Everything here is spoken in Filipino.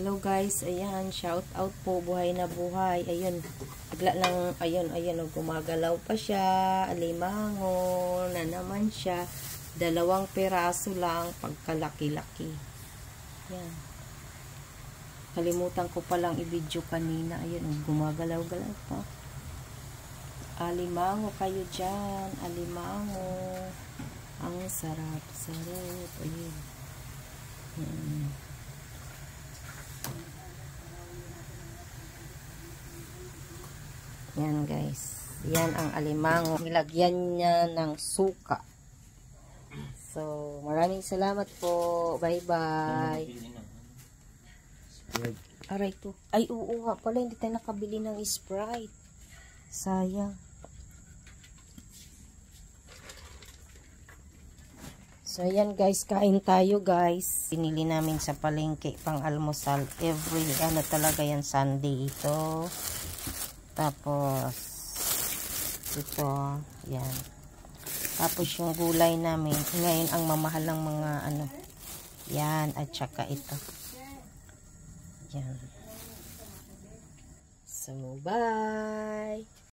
Hello guys, ayan, shout out po, buhay na buhay. Ayun, bigla lang, ayun, gumagalaw pa siya. Alimango na naman siya. 2 piraso lang, pagkalaki-laki. Yan. Kalimutan ko palang i-video kanina. Ayun, gumagalaw-galaw pa. Alimango kayo dyan. Alimango. Ang sarap-sarap. Ayun. Yan guys. Yan ang alimango. Nilagyan niya ng suka. So, maraming salamat po. Bye-bye. Aray to. Ay, oo nga pala. Hindi tayo nakabili ng Sprite. Sayang. So, ayan guys. Kain tayo guys. Pinili namin sa palengke pang almusal. Every, talaga yan, Sunday ito. Tapos, ito, yan. Tapos yung gulay namin, ngayon ang mamahal ng mga yan, at saka ito. Yan. So, bye!